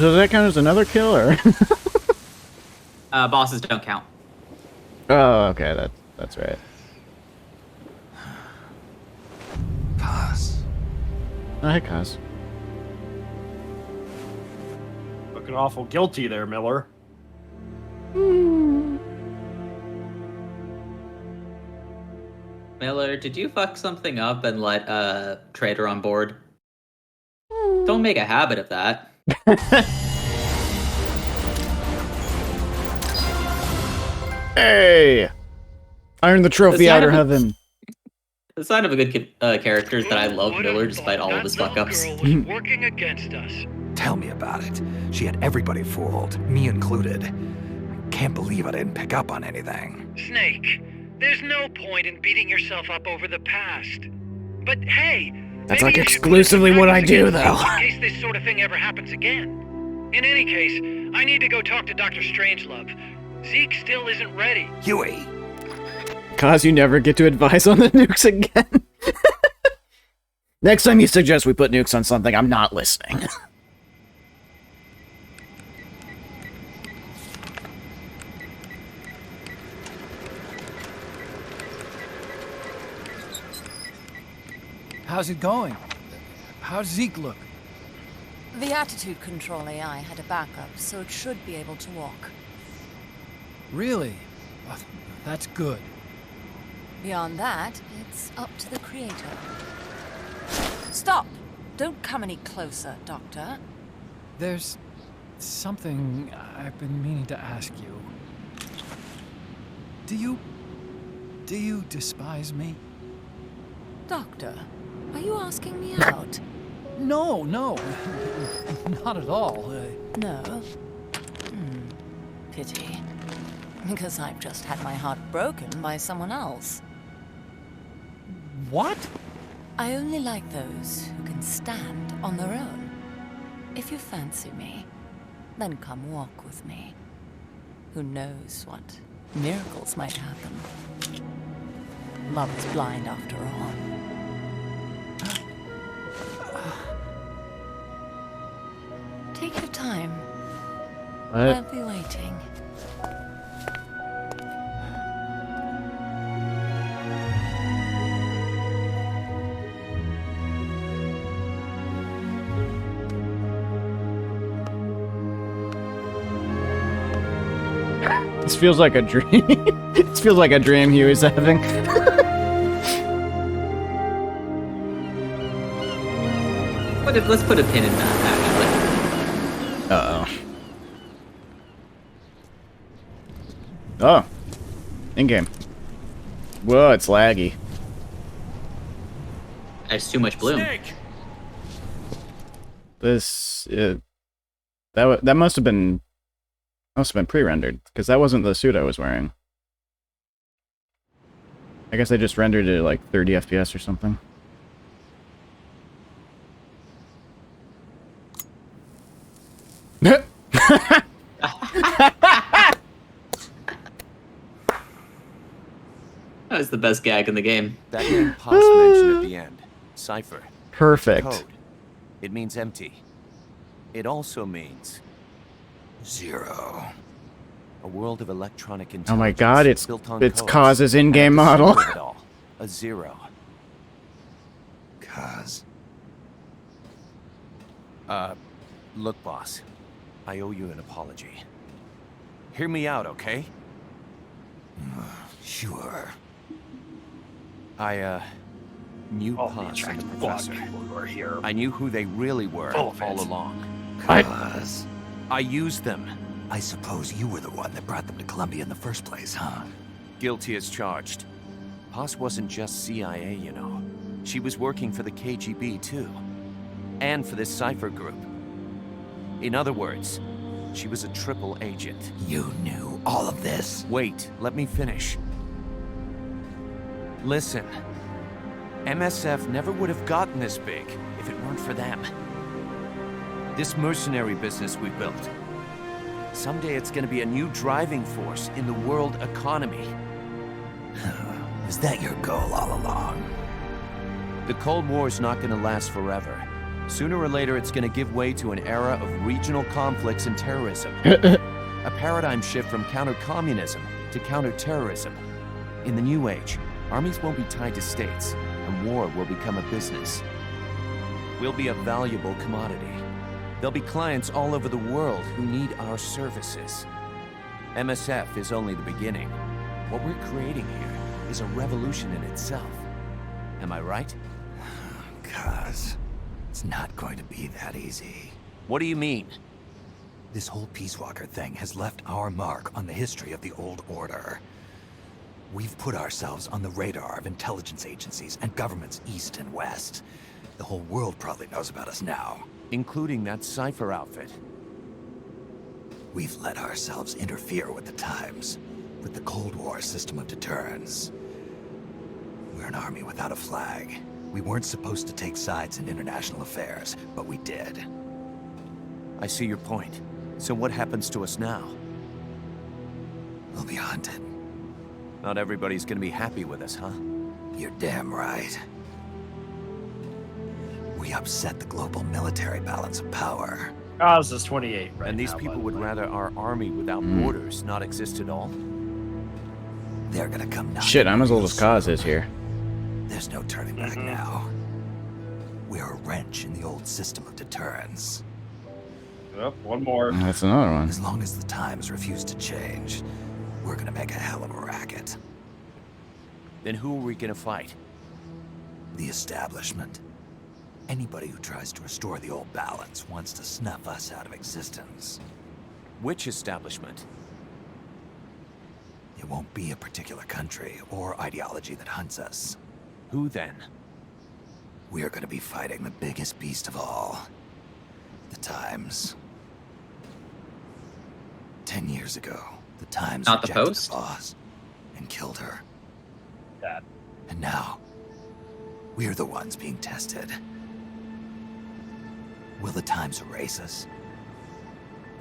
does that count as another kill, or? Bosses don't count. Oh, okay, that's right. Kaz. Oh, hey, Kaz. Looking awful guilty there, Miller. Miller, did you fuck something up and let Trader on board? Don't make a habit of that. Hey! I earned the trophy sign outer of a- heaven. The sign of a good character is that I love Miller despite all of his fuck ups. That little girl was working against us. Tell me about it. She had everybody fooled, me included. Can't believe I didn't pick up on anything. Snake, there's no point in beating yourself up over the past. But hey, That's maybe like you should exclusively what I do, practice though. against In case this sort of thing ever happens again. In any case, I need to go talk to Dr. Strangelove. Zeke still isn't ready. Huey! Kaz, you never get to advise on the nukes again. Next time you suggest we put nukes on something, I'm not listening. How's it going? How's Zeke look? The attitude control AI had a backup, so it should be able to walk. Really? Oh, that's good. Beyond that, it's up to the creator. Stop! Don't come any closer, Doctor. There's something I've been meaning to ask you. Do you despise me? Doctor, are you asking me out? No, not at all. No? Pity. Because I've just had my heart broken by someone else. What? I only like those who can stand on their own. If you fancy me, then come walk with me. Who knows what miracles might happen. Love is blind after all. Take your time. I'll be waiting. This feels like a dream. This feels like a dream Huey's having. Let's put a pin in that, actually. Uh-oh. Oh. In-game. Whoa, it's laggy. There's too much bloom. Snake! This... that must have been pre-rendered, because that wasn't the suit I was wearing. I guess I just rendered it at like 30 FPS or something. That was the best gag in the game. That name Paz mentioned at the end. Cipher. Perfect. Code. It means empty. It also means... 0. A world of electronic intelligence. Oh my god, it's built on codes. Kaz's in-game And at the model. center of it all, a 0. Kaz. Look, boss. I owe you an apology. Hear me out, okay? Sure. I, knew All the Paz and attractive the blonde professor. people who are here. I knew who they really were Full of all it. along. Kaz. I used them. I suppose you were the one that brought them to Columbia in the first place, huh? Guilty as charged. Paz wasn't just CIA, you know. She was working for the KGB, too. And for this Cipher group. In other words, she was a triple agent. You knew all of this? Wait, let me finish. Listen. MSF never would have gotten this big if it weren't for them. This mercenary business we built. Someday it's gonna be a new driving force in the world economy. Was that your goal all along? The Cold War's not gonna last forever. Sooner or later, it's gonna give way to an era of regional conflicts and terrorism. A paradigm shift from counter-communism to counter-terrorism. In the new age, armies won't be tied to states, and war will become a business. We'll be a valuable commodity. There'll be clients all over the world who need our services. MSF is only the beginning. What we're creating here is a revolution in itself. Am I right? Cuz, it's not going to be that easy. What do you mean? This whole Peace Walker thing has left our mark on the history of the Old Order. We've put ourselves on the radar of intelligence agencies and governments east and west. The whole world probably knows about us now. Including that Cypher outfit. We've let ourselves interfere with the times, with the Cold War system of deterrence. We're an army without a flag. We weren't supposed to take sides in international affairs, but we did. I see your point. So what happens to us now? We'll be hunted. Not everybody's gonna be happy with us, huh? You're damn right. We upset the global military balance of power. Oz is 28 right And these now, people by the would way. rather our army without borders not exist at all? They're gonna come knocking. Shit, I'm as old as Kaz is here. There's no turning back now. We're a wrench in the old system of deterrence. Yep, one more. That's another one. As long as the times refuse to change, we're gonna make a hell of a racket. Then who are we gonna fight? The establishment. Anybody who tries to restore the old balance wants to snuff us out of existence. Which establishment? It won't be a particular country or ideology that hunts us. Who then? We are gonna be fighting the biggest beast of all. The Times. 10 years ago, the Times Not the rejected Post? the boss and killed her. Dad. And now, we're the ones being tested. Will the Times erase us?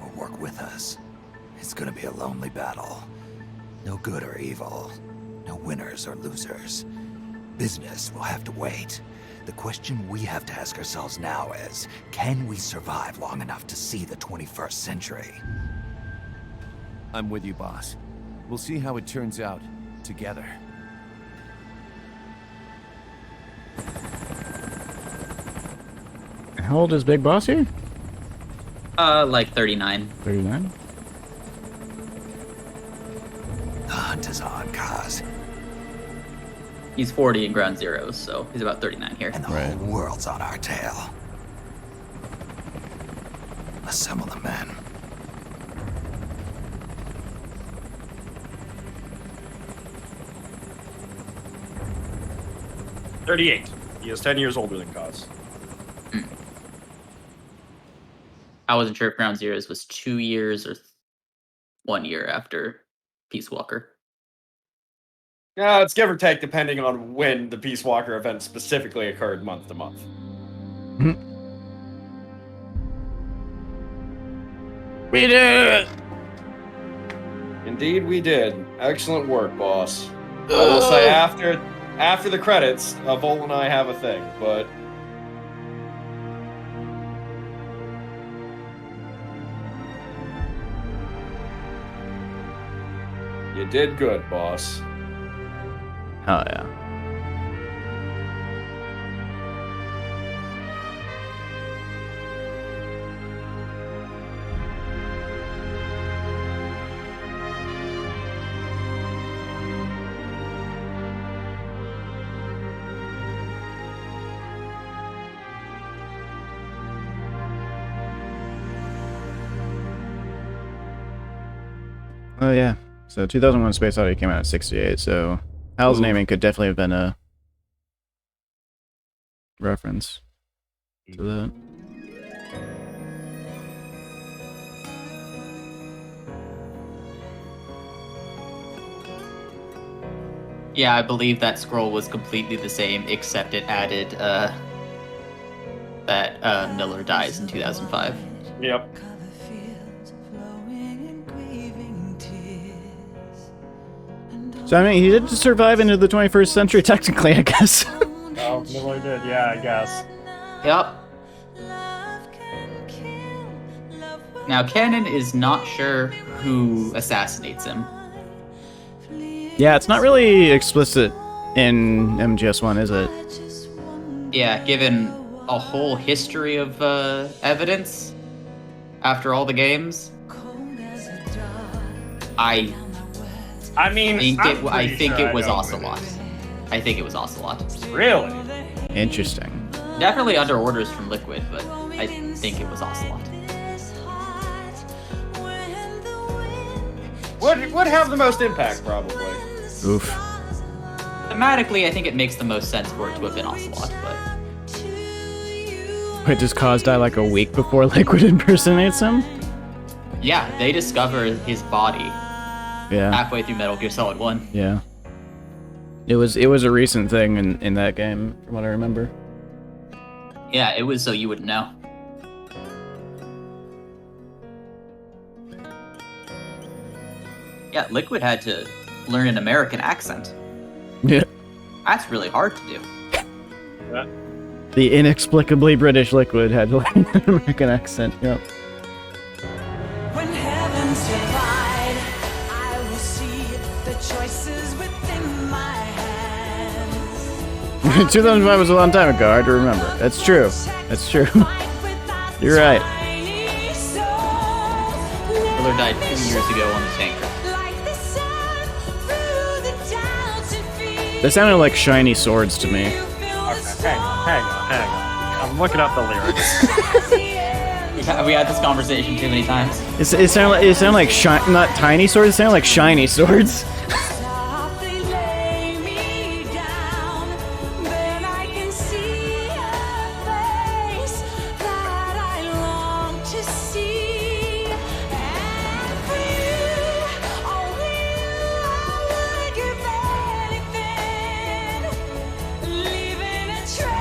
Or work with us? It's gonna be a lonely battle. No good or evil. No winners or losers. Business will have to wait. The question we have to ask ourselves now is, can we survive long enough to see the 21st century? I'm with you, boss. We'll see how it turns out together. How old is Big Boss here? Like 39. 39? The hunt is on, Kaz. He's 40 in Ground Zero, so he's about 39 here. And the whole world's on our tail. Assemble the men. $38. He is 10 years older than Kaz. I wasn't sure if Ground Zeroes was 2 years or 1 year after Peace Walker. Yeah, it's give or take depending on when the Peace Walker event specifically occurred month to month. We did it! Indeed, we did. Excellent work, boss. I will say after the credits, Vol and I have a thing, but you did good, boss. Oh yeah. Oh yeah. So 2001 Space Odyssey came out in 68, so Hal's naming could definitely have been a reference to that. Yeah, I believe that scroll was completely the same, except it added that Miller dies in 2005. Yep. So I mean, he did survive into the 21st century, technically, I guess. Oh, Miller did, yeah, I guess. Yep. Now, Canon is not sure who assassinates him. Yeah, it's not really explicit in MGS1, is it? Yeah, given a whole history of evidence after all the games, I think it was Ocelot. I think it was Ocelot. Really? Interesting. Definitely under orders from Liquid, but I think it was Ocelot. Would have the most impact, probably. Oof. Thematically, I think it makes the most sense for it to have been Ocelot, but... Wait, does Cause die like a week before Liquid impersonates him? Yeah, they discover his body Yeah. halfway through Metal Gear Solid 1. Yeah. It was a recent thing in that game, from what I remember. Yeah, it was so you wouldn't know. Yeah, Liquid had to learn an American accent. Yeah. That's really hard to do. The inexplicably British Liquid had to learn an American accent. Yep. When heavens divide, I will see the choices within my hands. 2005 was a long time ago. Hard to remember. That's true. That's true. You're right. Miller died 2 years ago on the tanker. They sounded like shiny swords to me. Okay, hang on. I'm looking up the lyrics. We had this conversation too many times. It sounded like not tiny swords. It sounded like shiny swords.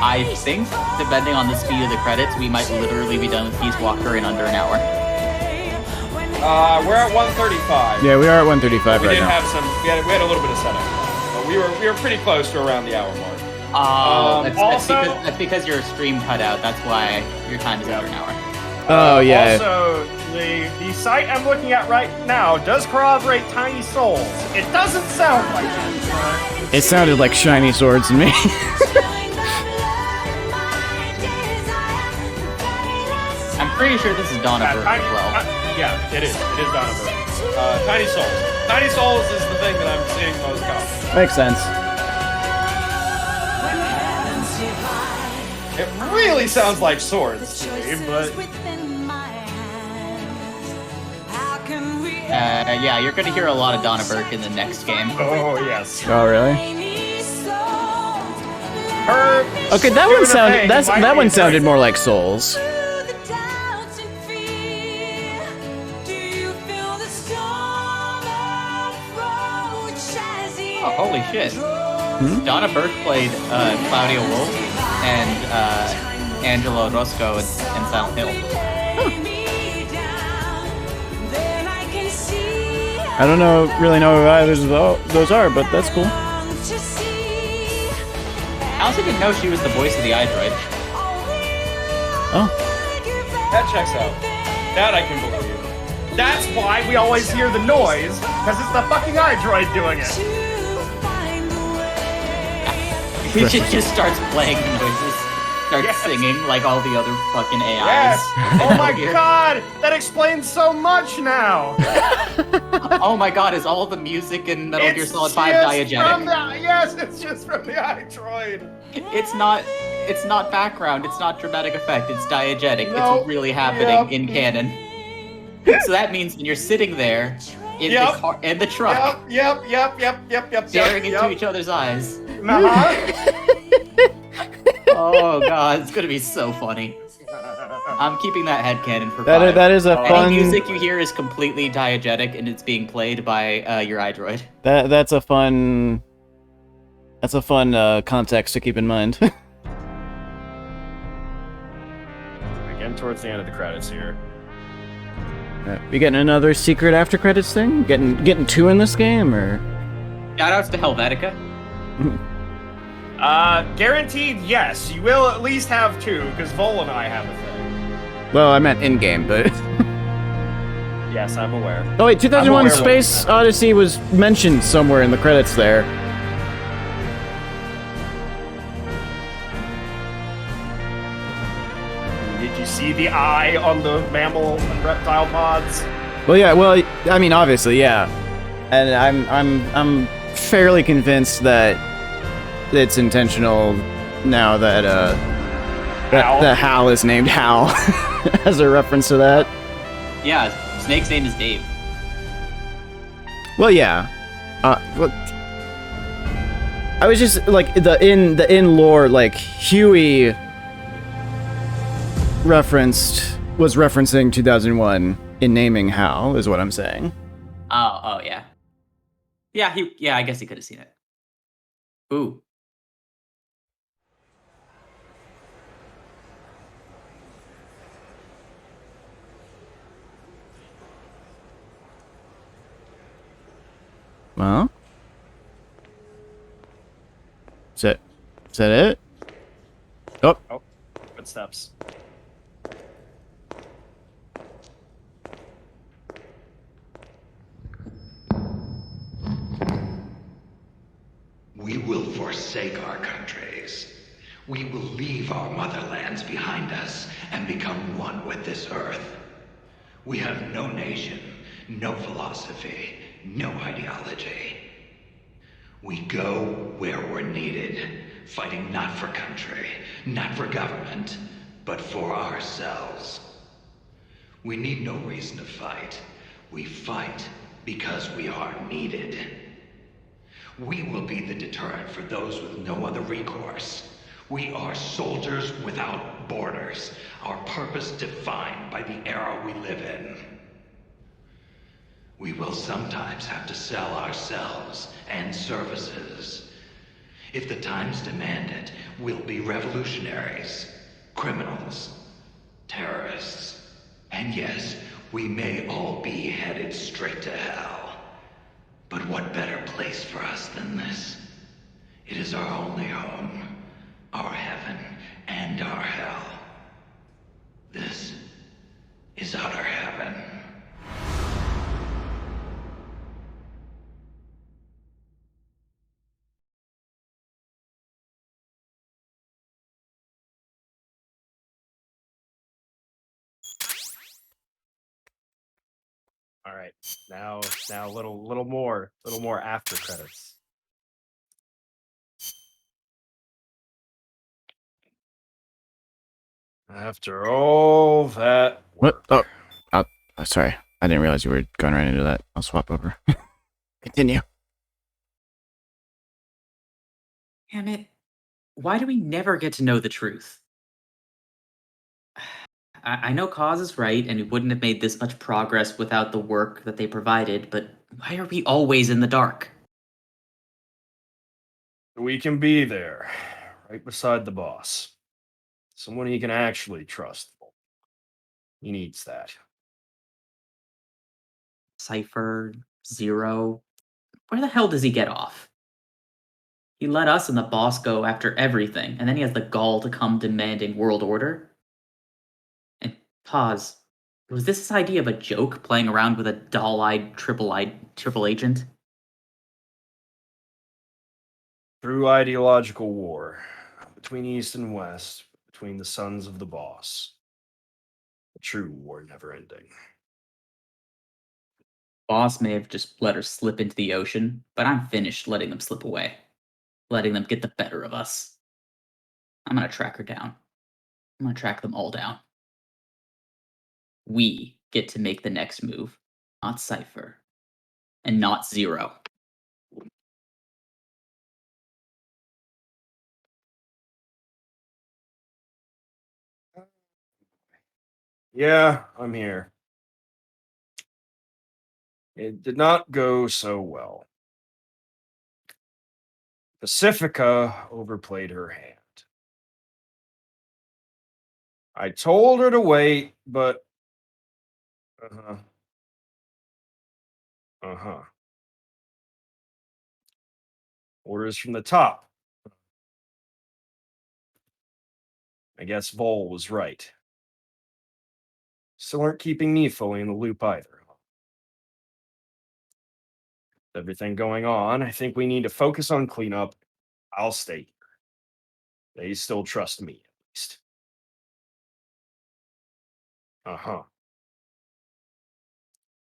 I think, depending on the speed of the credits, we might literally be done with Peace Walker in under an hour. We're at 135. Yeah, we are at 135 we right did now. have we had a little bit of setup, but we were pretty close to around the hour mark. That's because your stream cut out. That's why your time is under an hour. Oh yeah. Also, the site I'm looking at right now does corroborate Tiny Souls. It doesn't sound like it. It sounded like shiny swords to me. I'm pretty sure this is Dawn of Earth as well. Yeah, it is. It is Dawn of Earth. Tiny Souls. Tiny Souls is the thing that I'm seeing most common. Makes sense. It really sounds like swords to me, but... Yeah, you're gonna hear a lot of Donna Burke in the next game. Oh, yes. Oh, really? Okay, that one sounded more like Souls. Oh, holy shit. Donna Burke played Claudia Wolf and Angelo Roscoe in Silent Hill. I don't really know who either of those are, but that's cool. I also didn't know she was the voice of the iDroid. Oh. That checks out. That I can believe. That's why we always hear the noise, because it's the fucking iDroid doing it. He just starts playing the noises, starts singing like all the other fucking AIs. Yes! Oh my god! That explains so much now! Oh my god, is all the music in Metal Gear Solid 5 diegetic? Yes, it's just from the iDroid! It's not background, it's not dramatic effect, it's diegetic. Nope. It's really happening in canon. So that means when you're sitting there in the car, in the truck, staring into each other's eyes. Oh god, it's gonna be so funny. I'm keeping that headcanon for 5. That is a fun... Any music you hear is completely diegetic and it's being played by your iDroid. That's a fun context to keep in mind. Again, towards the end of the credits here. We getting another secret after credits thing? Getting 2 in this game, or? Shoutouts to Helvetica. Guaranteed, yes. You will at least have 2, because Vol and I have a thing. Well, I meant in game, but Yes, I'm aware. Oh wait, 2001 I'm aware Space Odyssey was mentioned somewhere in the credits there. Did you see the eye on the mammal and reptile pods? Well, yeah. Well, I mean, obviously, yeah. And I'm fairly convinced that it's intentional now that that Hal is named Hal as a reference to that. Yeah, Snake's name is Dave. Well, yeah. Well, I was just like the in lore, like Huey was referencing 2001 in naming Hal, is what I'm saying. Oh yeah. Yeah, I guess he could have seen it. Ooh. Well, is that it? Oh, Footsteps. We will forsake our countries. We will leave our motherlands behind us and become one with this earth. We have no nation, no philosophy, no ideology. We go where we're needed, fighting not for country, not for government, but for ourselves. We need no reason to fight. We fight because we are needed. We will be the deterrent for those with no other recourse. We are soldiers without borders, our purpose defined by the era we live in. We will sometimes have to sell ourselves and services. If the times demand it, we'll be revolutionaries, criminals, terrorists. And yes, we may all be headed straight to hell. But what better place for us than this? It is our only home, our heaven and our hell. This is utter heaven. All right, now a little more after credits. After all that work. what? Oh, sorry. I didn't realize you were going right into that. I'll swap over. Continue. Damn it. Why do we never get to know the truth? I know Cause is right, and we wouldn't have made this much progress without the work that they provided, but why are we always in the dark? We can be there, right beside the boss. Someone he can actually trust. He needs that. Cypher, Zero. Where the hell does he get off? He let us and the boss go after everything, and then he has the gall to come demanding world order? And pause. Was this his idea of a joke, playing around with a doll-eyed triple agent? Through ideological war, between East and West, between the sons of the boss. A true war never ending. Boss may have just let her slip into the ocean, but I'm finished letting them slip away. Letting them get the better of us. I'm gonna track her down. I'm gonna track them all down. We get to make the next move, not Cypher. And not Zero. Yeah, I'm here. It did not go so well. Pacifica overplayed her hand. I told her to wait, but... Orders from the top. I guess Vol was right. Still aren't keeping me fully in the loop either. Everything going on, I think we need to focus on cleanup. I'll stay here. They still trust me, at least. Uh-huh.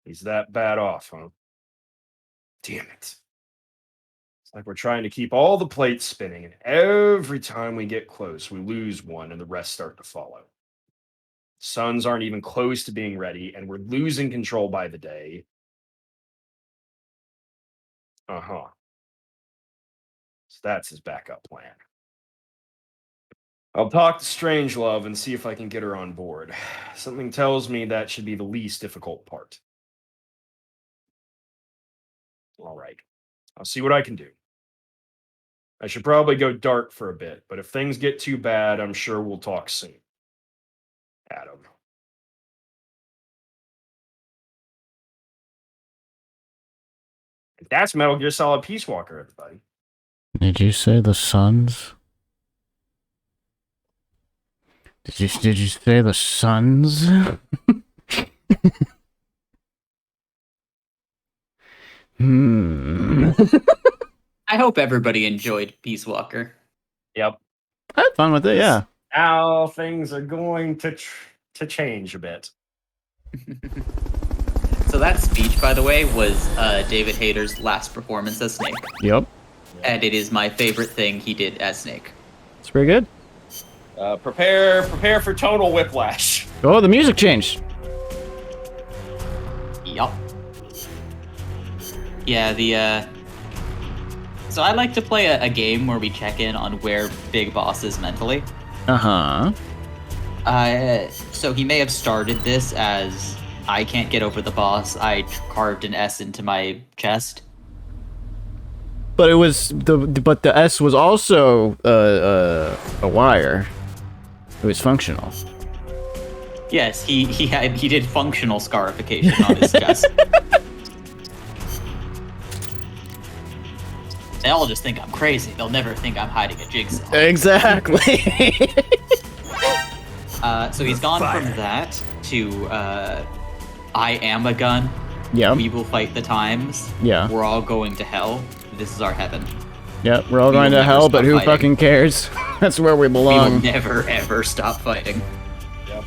He's that bad off, huh? Damn it. It's like we're trying to keep all the plates spinning, and every time we get close, we lose one and the rest start to follow. Suns aren't even close to being ready, and we're losing control by the day. Uh-huh. So that's his backup plan. I'll talk to Strangelove and see if I can get her on board. Something tells me that should be the least difficult part. All right. I'll see what I can do. I should probably go dark for a bit, but if things get too bad, I'm sure we'll talk soon. Adam. That's Metal Gear Solid Peace Walker, everybody. Did you say the Suns? Did you say the Suns? I hope everybody enjoyed Peace Walker. Yep. I had fun with it, yeah. Now things are going to change a bit. So that speech, by the way, was David Hayter's last performance as Snake. Yep. And it is my favorite thing he did as Snake. It's pretty good. Prepare for tonal whiplash. Oh, the music changed. Yup. Yeah, so I like to play a game where we check in on where Big Boss is mentally. Uh-huh. So he may have started this as, I can't get over the boss, I carved an S into my chest. But it was but the S was also a wire. It was functional. Yes, he did functional scarification on his chest. They all just think I'm crazy. They'll never think I'm hiding a jigsaw. Exactly. So he's gone from that to I am a gun. Yeah. We will fight the times. Yeah. We're all going to hell. This is our heaven. Yeah, we're all going to hell, but who fighting. fucking cares? That's where we We belong. will never ever stop fighting. Yep.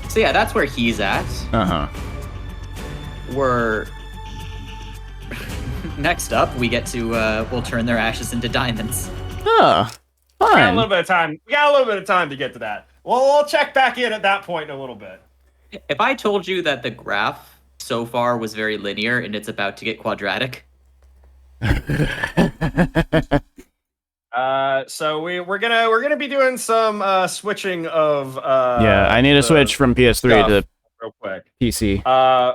So yeah, that's where he's at. Uh-huh. We're next up. We get to we'll turn their ashes into diamonds. Ah, We got a fine. little bit of time. We got a little bit of time to get to that. Well, we'll check back in at that point in a little bit. If I told you that the graph so far was very linear and it's about to get quadratic. So we're gonna be doing some switching of Yeah, I need to switch from PS3 to real quick. PC.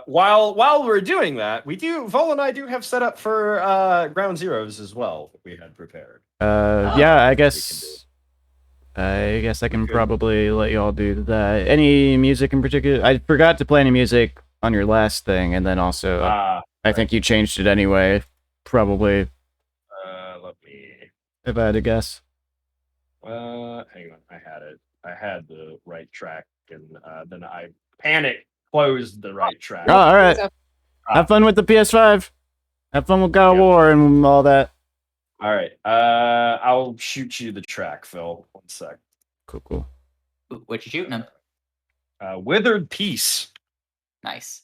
While we're doing that, Vol and I do have set up for Ground Zeroes as well that we had prepared. Yeah, I guess I can probably let you all do that. Any music in particular? I forgot to play any music on your last thing, and then also I think you changed it anyway. Probably. Let me. If I had to guess. Hang on, I had it. I had the right track, and then I panicked, closed the right track. Oh, all right. Have fun with the PS5. Have fun with God of War and all that. All right. I'll shoot you the track, Phil. 1 sec. Cool. What you shooting him? Withered Peace. Nice.